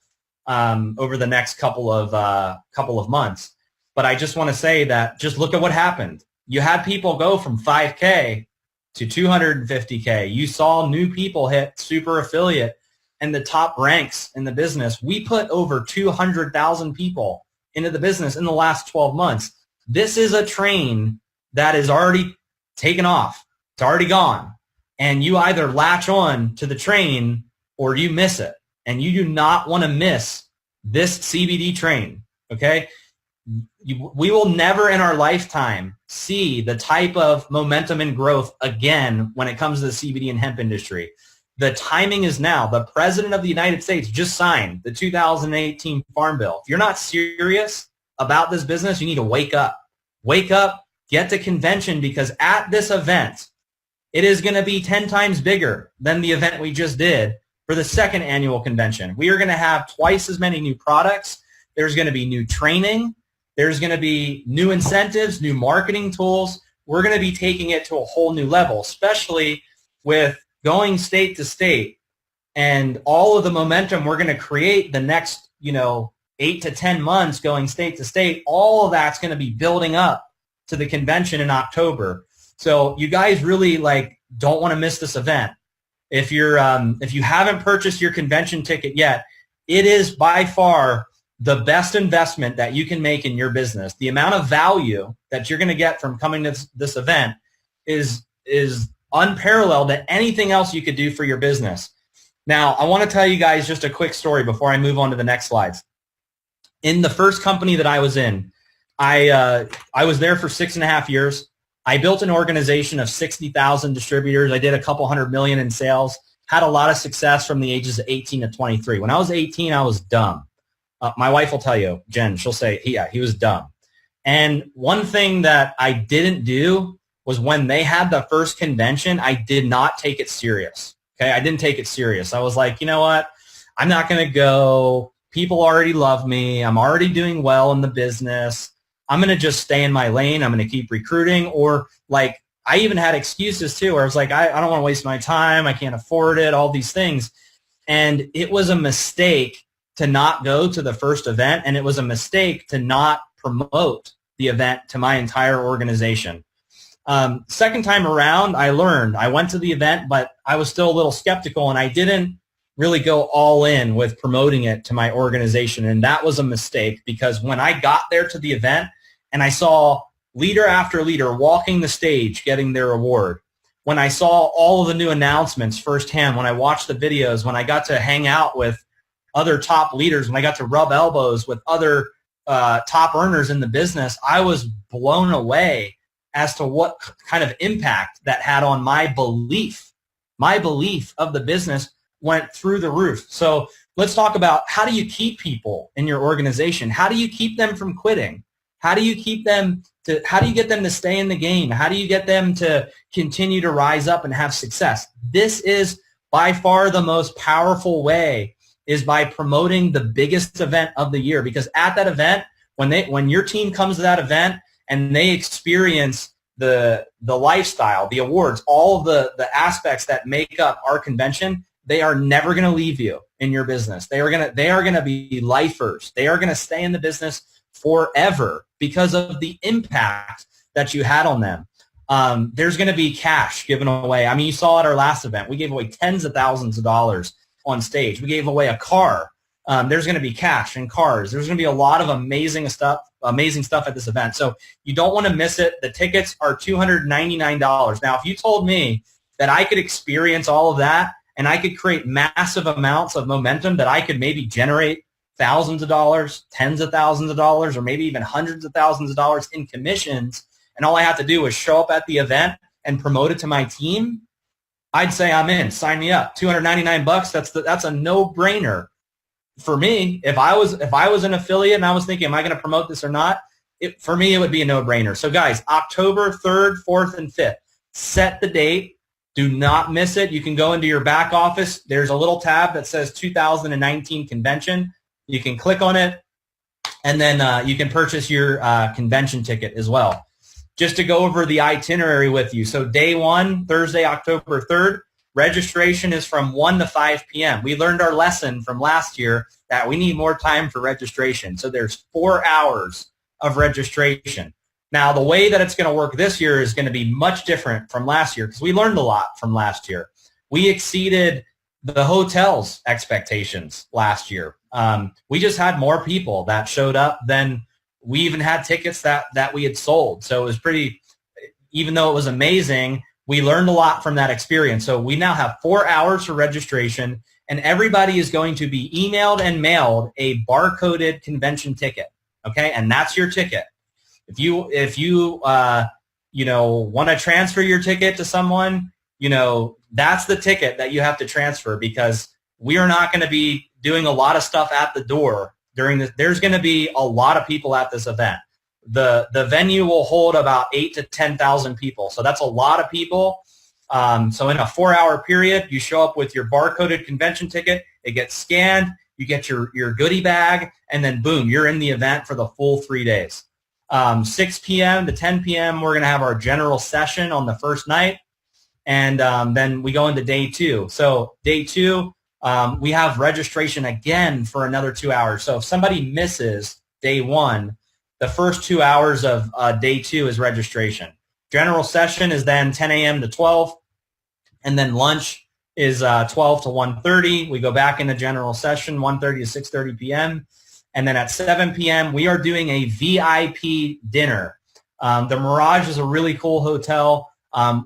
over the next couple of months. But I just want to say that just look at what happened. You had people go from 5K to 250K. You saw new people hit super affiliate and the top ranks in the business. We put over 200,000 people into the business in the last 12 months. This is a train that is already taken off. It's already gone. And you either latch on to the train or you miss it. And you do not want to miss this CBD train, okay? We will never in our lifetime see the type of momentum and growth again when it comes to the CBD and hemp industry. The timing is now. The President of the United States just signed the 2018 Farm Bill. If you're not serious about this business, you need to wake up. Wake up, get to convention, because at this event, it is going to be 10 times bigger than the event we just did for the second annual convention. We are going to have twice as many new products. There's going to be new training. There's going to be new incentives, new marketing tools. We're going to be taking it to a whole new level, especially with going state to state and all of the momentum we're going to create the next, 8 to 10 months going state to state. All of that's going to be building up to the convention in October. So you guys really don't want to miss this event. If you haven't purchased your convention ticket yet, it is by far the best investment that you can make in your business. The amount of value that you're going to get from coming to this event is unparalleled to anything else you could do for your business. Now, I want to tell you guys just a quick story before I move on to the next slides. In the first company that I was in, I was there for 6.5 years. I built an organization of 60,000 distributors. I did a couple $100 million in sales, had a lot of success from the ages of 18 to 23. When I was 18, I was dumb. My wife will tell you, Jen, she'll say, yeah, he was dumb. And one thing that I didn't do was when they had the first convention, I did not take it serious. Okay, I didn't take it serious. I was like, you know what? I'm not going to go. People already love me. I'm already doing well in the business. I'm going to just stay in my lane. I'm going to keep recruiting. Or like, I even had excuses too, where I was like, I don't want to waste my time. I can't afford it, all these things. And it was a mistake to not go to the first event, and it was a mistake to not promote the event to my entire organization. Second time around, I learned. I went to the event, but I was still a little skeptical, and I didn't really go all in with promoting it to my organization. And that was a mistake, because when I got there to the event and I saw leader after leader walking the stage getting their award, when I saw all of the new announcements firsthand, when I watched the videos, when I got to hang out with other top leaders, when I got to rub elbows with other top earners in the business, I was blown away as to what kind of impact that had on my belief. My belief of the business went through the roof. So let's talk about, how do you keep people in your organization? How do you keep them from quitting? How do you get them to stay in the game? How do you get them to continue to rise up and have success? This is by far the most powerful way, is by promoting the biggest event of the year. Because at that event, when your team comes to that event and they experience the lifestyle, the awards, all of the aspects that make up our convention, they are never going to leave you in your business. They are going to be lifers. They are going to stay in the business forever because of the impact that you had on them. There's going to be cash given away. I mean, you saw at our last event, we gave away tens of thousands of dollars on stage. We gave away a car. There's going to be cash and cars. There's going to be a lot of amazing stuff at this event. So you don't want to miss it. The tickets are $299. Now, if you told me that I could experience all of that and I could create massive amounts of momentum, that I could maybe generate thousands of dollars, tens of thousands of dollars, or maybe even hundreds of thousands of dollars in commissions, and all I have to do is show up at the event and promote it to my team, I'd say I'm in. Sign me up. $299. That's a no-brainer for me. If I was an affiliate and I was thinking, am I going to promote this or not? For me, it would be a no-brainer. So guys, October 3rd, 4th, and 5th. Set the date. Do not miss it. You can go into your back office. There's a little tab that says 2019 convention. You can click on it, and then you can purchase your convention ticket as well. Just to go over the itinerary with you. So day one, Thursday, October 3rd, registration is from 1 to 5 p.m. We learned our lesson from last year that we need more time for registration. So there's 4 hours of registration. Now, the way that it's going to work this year is going to be much different from last year, because we learned a lot from last year. We exceeded the hotel's expectations last year. We just had more people that showed up than we even had tickets that we had sold. So it was pretty, even though it was amazing, we learned a lot from that experience. So we now have 4 hours for registration, and everybody is going to be emailed and mailed a barcoded convention ticket. Okay, and that's your ticket. If you want to transfer your ticket to someone, that's the ticket that you have to transfer, because we are not going to be doing a lot of stuff at the door during this. There's going to be a lot of people at this event. The venue will hold about 8,000 to 10,000 people, so that's a lot of people. So in a 4-hour period, you show up with your barcoded convention ticket. It gets scanned. You get your goodie bag, and then boom, you're in the event for the full 3 days. 6 p.m. to 10 p.m., we're going to have our general session on the first night, and then we go into day 2. So day 2, we have registration again for another 2 hours. So if somebody misses day 1, the first 2 hours of day 2 is registration. General session is then 10 a.m. to 12, and then lunch is 12 to 1:30. We go back into general session, 1:30 to 6:30 p.m., and then at 7 p.m., we are doing a VIP dinner. The Mirage is a really cool hotel.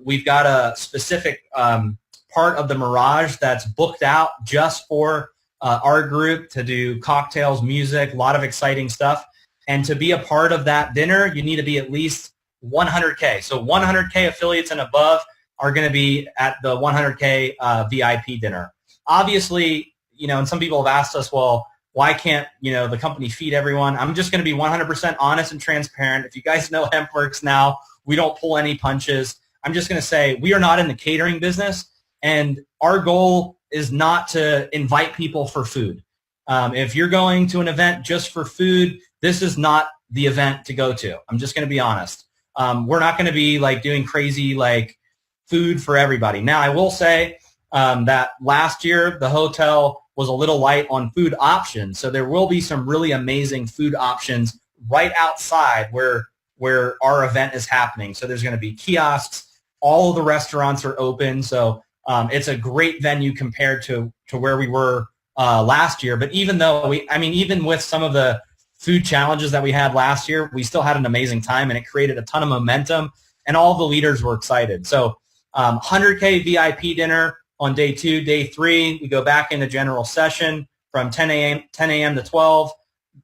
We've got a specific part of the Mirage that's booked out just for our group to do cocktails, music, a lot of exciting stuff. And to be a part of that dinner, you need to be at least 100K. So 100K affiliates and above are going to be at the 100K VIP dinner. Obviously, and some people have asked us, well, why can't, the company feed everyone? I'm just going to be 100% honest and transparent. If you guys know Hempworx now, we don't pull any punches. I'm just going to say we are not in the catering business, and our goal is not to invite people for food. If you're going to an event just for food, this is not the event to go to. I'm just going to be honest. We're not going to be like doing crazy like food for everybody. Now, I will say that last year the hotel was a little light on food options, so there will be some really amazing food options right outside where our event is happening. So there's going to be kiosks. All of the restaurants are open, so it's a great venue compared to where we were last year. But even though even with some of the food challenges that we had last year, we still had an amazing time, and it created a ton of momentum, and all the leaders were excited. So 100K VIP dinner on day 2. Day 3, we go back into general session from 10 a.m. to 12.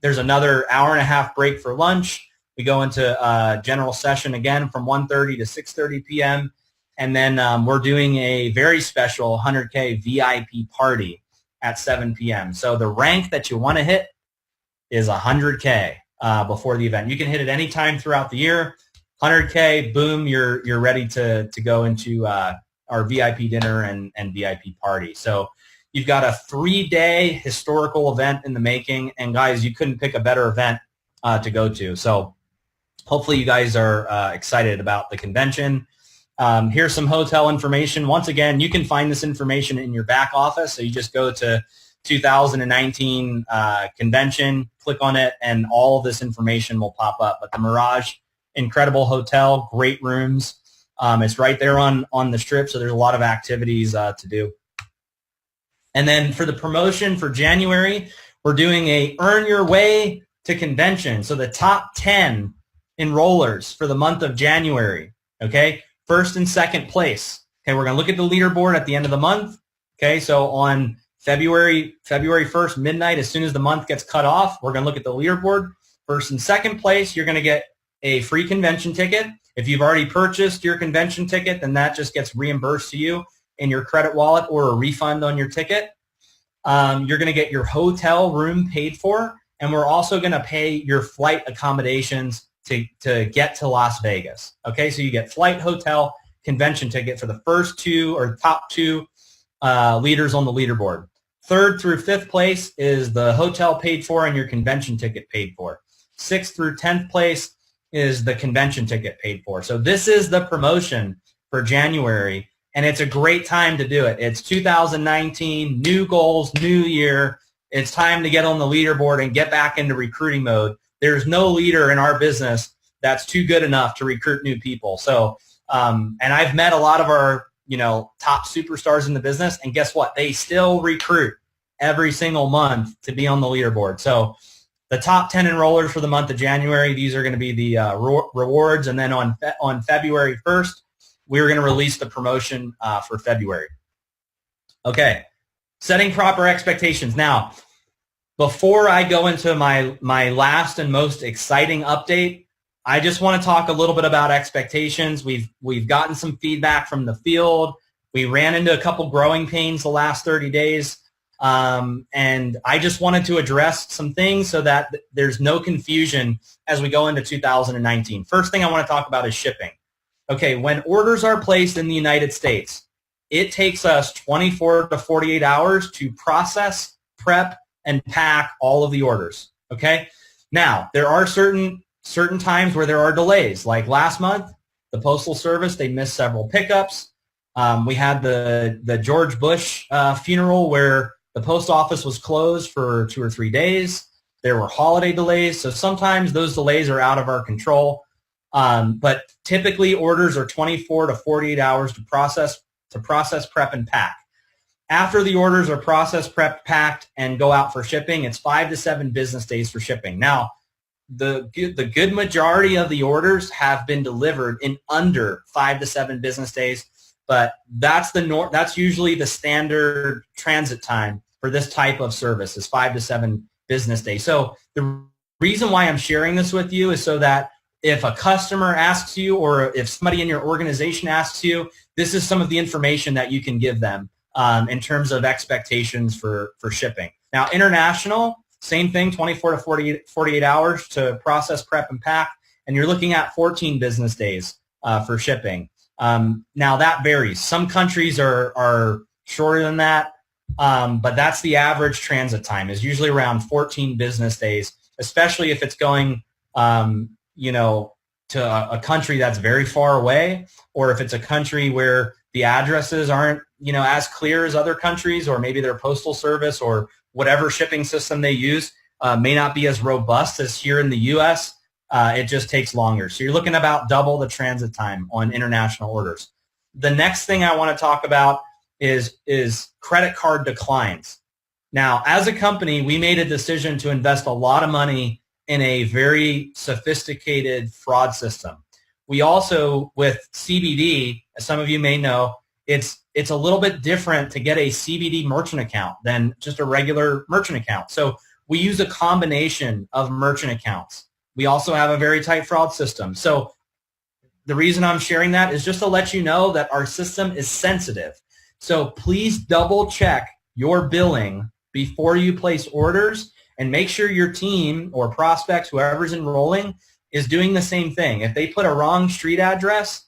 There's another hour and a half break for lunch. We go into general session again from 1:30 to 6:30 p.m. And then we're doing a very special 100K VIP party at 7 p.m. So the rank that you want to hit is 100K before the event. You can hit it any time throughout the year. 100K, boom, you're ready to go into our VIP dinner and VIP party. So you've got a 3-day historical event in the making, and guys, you couldn't pick a better event to go to. So hopefully you guys are excited about the convention. Here's some hotel information. Once again, you can find this information in your back office. So you just go to 2019 convention, click on it, and all of this information will pop up. But the Mirage, incredible hotel, great rooms. It's right there on the strip, so there's a lot of activities to do. And then for the promotion for January, we're doing a Earn Your Way to Convention. So the top 10 enrollers for the month of January, okay? First and second place. Okay, we're going to look at the leaderboard at the end of the month. Okay, so on February 1st, midnight, as soon as the month gets cut off, we're going to look at the leaderboard. First and second place, you're going to get a free convention ticket. If you've already purchased your convention ticket, then that just gets reimbursed to you in your credit wallet or a refund on your ticket. You're going to get your hotel room paid for, and we're also going to pay your flight accommodations to get to Las Vegas. Okay, so you get flight, hotel, convention ticket for the first 2 or top 2 leaders on the leaderboard. 3rd through 5th place is the hotel paid for and your convention ticket paid for. 6th through 10th place is the convention ticket paid for. So this is the promotion for January, and it's a great time to do it. It's 2019, new goals, new year. It's time to get on the leaderboard and get back into recruiting mode. There's no leader in our business that's too good enough to recruit new people. So, and I've met a lot of our, top superstars in the business, and guess what? They still recruit every single month to be on the leaderboard. So the top 10 enrollers for the month of January, these are going to be the rewards. And then on February 1st, we're going to release the promotion for February. Okay, setting proper expectations. Now, before I go into my last and most exciting update, I just want to talk a little bit about expectations. We've gotten some feedback from the field. We ran into a couple growing pains the last 30 days. And I just wanted to address some things so that there's no confusion as we go into 2019. First thing I want to talk about is shipping. Okay, when orders are placed in the United States, it takes us 24 to 48 hours to process, prep, and pack all of the orders. Okay? Now, there are certain times where there are delays. Like last month, the Postal Service, they missed several pickups. We had the George Bush funeral where the post office was closed for 2 or 3 days. There were holiday delays, so sometimes those delays are out of our control. But typically, orders are 24 to 48 hours to process, prep, and pack. After the orders are processed, prepped, packed, and go out for shipping, it's 5 to 7 business days for shipping. Now, the good majority of the orders have been delivered in under 5 to 7 business days. But that's usually the standard transit time for this type of service is 5 to 7 business days. So the reason why I'm sharing this with you is so that if a customer asks you or if somebody in your organization asks you, this is some of the information that you can give them in terms of expectations for shipping. Now, international, same thing, 24 to 48 hours to process, prep, and pack, and you're looking at 14 business days for shipping. Now that varies. Some countries are shorter than that, but that's the average transit time is usually around 14 business days, especially if it's going, to a country that's very far away, or if it's a country where the addresses aren't, as clear as other countries, or maybe their postal service or whatever shipping system they use may not be as robust as here in the U.S. It just takes longer. So you're looking about double the transit time on international orders. The next thing I want to talk about is credit card declines. Now, as a company, we made a decision to invest a lot of money in a very sophisticated fraud system. We also, with CBD, as some of you may know, it's a little bit different to get a CBD merchant account than just a regular merchant account. So we use a combination of merchant accounts. We also have a very tight fraud system. So the reason I'm sharing that is just to let you know that our system is sensitive. So please double check your billing before you place orders, and make sure your team or prospects, whoever's enrolling, is doing the same thing. If they put a wrong street address,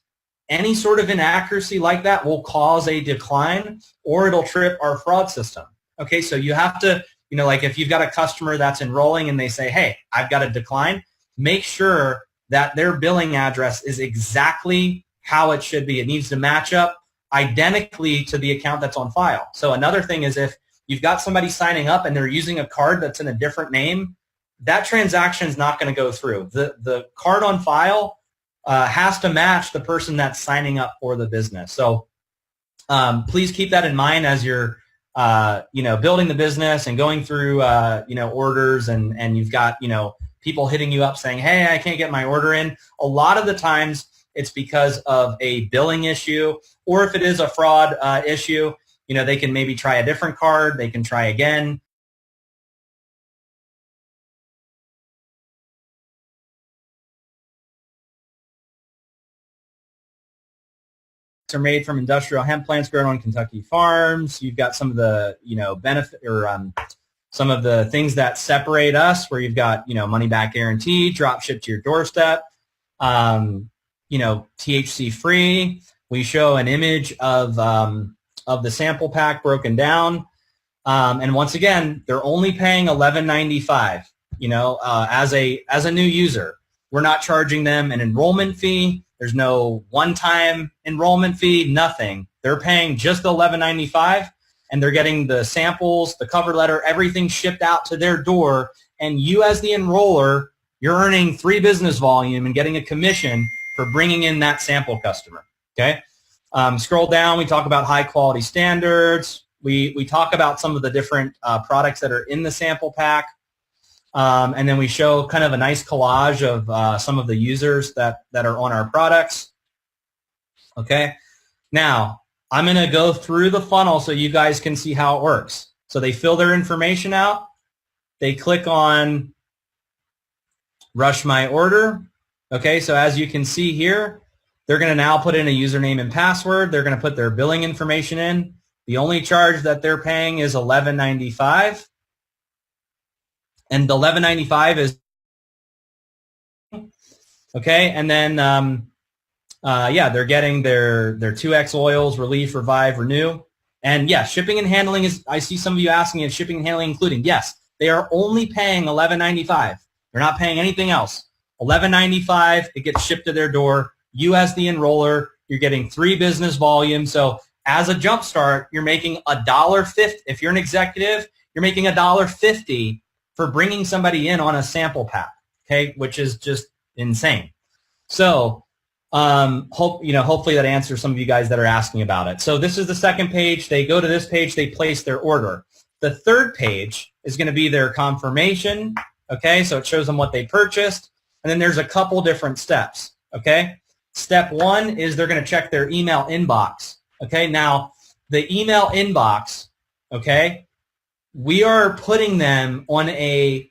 any sort of inaccuracy like that will cause a decline, or it'll trip our fraud system. Okay, so you have to, like if you've got a customer that's enrolling and they say, hey, I've got a decline, make sure that their billing address is exactly how it should be. It needs to match up identically to the account that's on file. So another thing is if you've got somebody signing up and they're using a card that's in a different name, that transaction is not going to go through. The card on file has to match the person that's signing up for the business. So please keep that in mind as you're building the business and going through orders, and you've got people hitting you up saying, hey, I can't get my order in. A lot of the times it's because of a billing issue, or if it is a fraud issue, they can maybe try a different card. They can try again. Are made from industrial hemp plants grown on Kentucky farms. You've got some of the benefit or some of the things that separate us, where you've got money back guarantee, drop ship to your doorstep, THC free. We show an image of the sample pack broken down, and once again, they're only paying $11.95. As a new user, we're not charging them an enrollment fee. There's no one-time enrollment fee, nothing. They're paying just the $11.95, and they're getting the samples, the cover letter, everything shipped out to their door, and you as the enroller, you're earning 3 business volume and getting a commission for bringing in that sample customer, okay? Scroll down, we talk about high-quality standards. We talk about some of the different products that are in the sample pack. And then we show kind of a nice collage of some of the users that are on our products. Okay. Now, I'm going to go through the funnel so you guys can see how it works. So they fill their information out. They click on Rush My Order. Okay, so as you can see here, they're going to now put in a username and password. They're going to put their billing information in. The only charge that they're paying is $11.95. And the $11.95 is okay. And then, they're getting their 2X oils, Relief, Revive, Renew. And yeah, shipping and handling is, I see some of you asking, is shipping and handling including? Yes, they are only paying $11.95. They're not paying anything else. $11.95, it gets shipped to their door. You as the enroller, you're getting 3 business volume. So as a jumpstart, you're making $1.50. If you're an executive, you're making $1.50 for bringing somebody in on a sample pack, okay, which is just insane. So hopefully that answers some of you guys that are asking about it. So this is the second page. They go to this page, they place their order. The third page is going to be their confirmation, okay, so it shows them what they purchased, and then there's a couple different steps, okay. Step 1 is they're going to check their email inbox, okay. Now, the email inbox, okay, we are putting them on an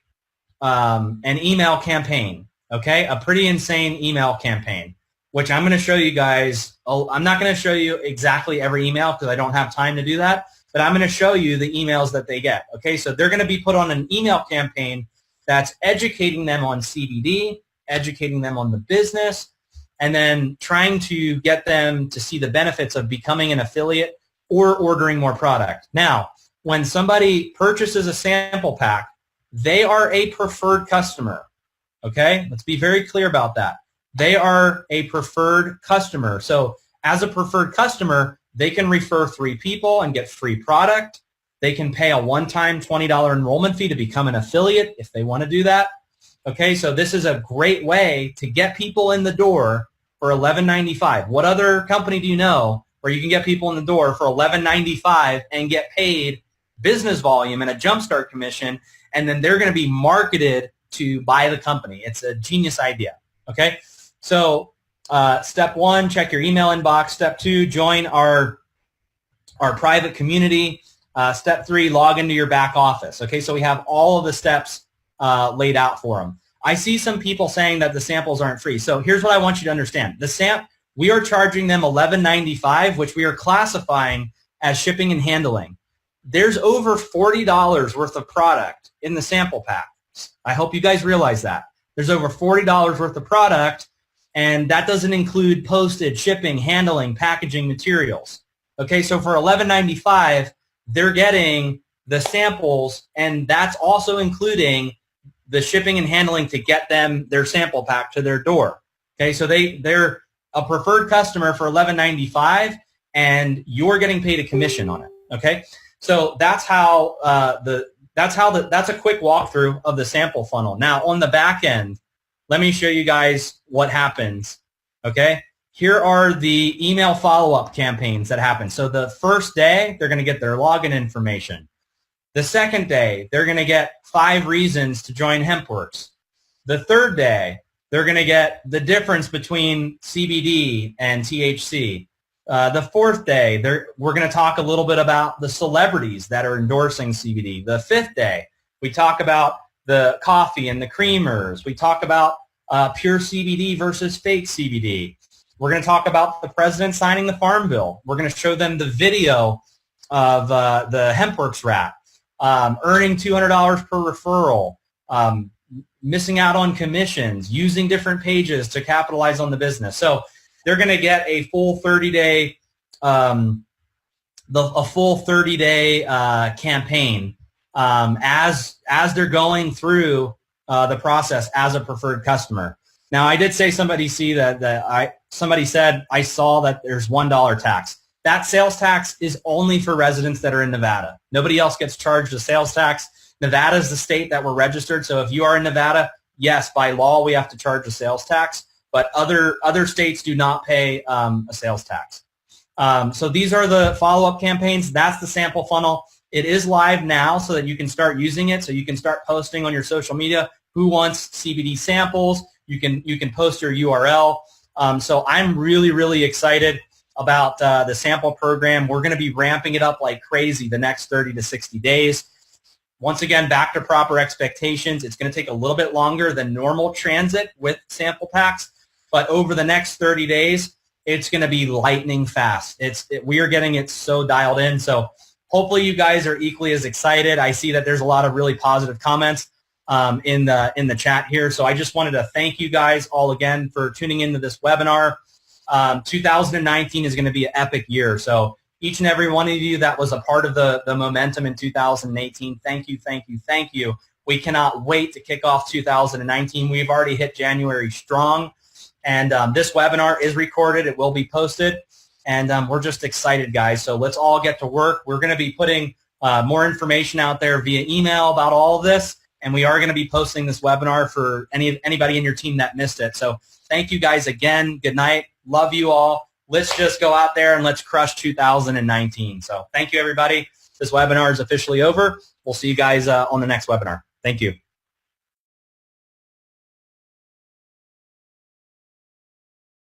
email campaign, okay, a pretty insane email campaign, which I'm going to show you guys. I'm not going to show you exactly every email because I don't have time to do that, but I'm going to show you the emails that they get. Okay, so they're going to be put on an email campaign that's educating them on CBD, educating them on the business, and then trying to get them to see the benefits of becoming an affiliate or ordering more product. Now, when somebody purchases a sample pack, they are a preferred customer. Okay, let's be very clear about that. They are a preferred customer. So as a preferred customer, they can refer 3 people and get free product. They can pay a one-time $20 enrollment fee to become an affiliate if they want to do that. Okay, so this is a great way to get people in the door for $11.95. What other company do you know where you can get people in the door for $11.95 and get paid business volume and a jumpstart commission, and then they're going to be marketed to buy the company? It's a genius idea. Okay, so step 1, check your email inbox. Step 2, join our private community. Step 3, log into your back office. Okay, so we have all of the steps laid out for them. I see some people saying that the samples aren't free. So here's what I want you to understand. We are charging them $11.95, which we are classifying as shipping and handling. There's over $40 worth of product in the sample packs. I hope you guys realize that. There's over $40 worth of product, and that doesn't include postage, shipping, handling, packaging, materials. Okay, so for $11.95, they're getting the samples, and that's also including the shipping and handling to get them their sample pack to their door. Okay, so they're a preferred customer for $11.95, and you're getting paid a commission on it. Okay, so that's that's a quick walkthrough of the sample funnel. Now on the back end, let me show you guys what happens. Okay, here are the email follow-up campaigns that happen. So the first day, they're going to get their login information. The second day, they're going to get 5 reasons to join Hempworx. The third day, they're going to get the difference between CBD and THC. The fourth day, we're going to talk a little bit about the celebrities that are endorsing CBD. The fifth day, we talk about the coffee and the creamers. We talk about pure CBD versus fake CBD. We're going to talk about the president signing the Farm Bill. We're going to show them the video of the Hempworx rat, earning $200 per referral, missing out on commissions, using different pages to capitalize on the business. So they're going to get a full 30-day campaign as they're going through the process as a preferred customer. Now, I did say somebody said I saw that there's $1 tax. That sales tax is only for residents that are in Nevada. Nobody else gets charged a sales tax. Nevada is the state that we're registered. So if you are in Nevada, yes, by law we have to charge a sales tax. But other states do not pay a sales tax. So these are the follow-up campaigns. That's the sample funnel. It is live now so that you can start using it. So you can start posting on your social media who wants CBD samples. You can post your URL. So I'm really, really excited about the sample program. We're going to be ramping it up like crazy the next 30 to 60 days. Once again, back to proper expectations. It's going to take a little bit longer than normal transit with sample packs, but over the next 30 days, it's going to be lightning fast. We are getting it so dialed in. So hopefully you guys are equally as excited. I see that there's a lot of really positive comments in the chat here. So I just wanted to thank you guys all again for tuning into this webinar. 2019 is going to be an epic year. So each and every one of you that was a part of the momentum in 2018, thank you, thank you, thank you. We cannot wait to kick off 2019. We've already hit January strong. And this webinar is recorded. It will be posted. And we're just excited, guys. So let's all get to work. We're going to be putting more information out there via email about all of this. And we are going to be posting this webinar for anybody in your team that missed it. So thank you guys again. Good night. Love you all. Let's just go out there and let's crush 2019. So thank you, everybody. This webinar is officially over. We'll see you guys on the next webinar. Thank you.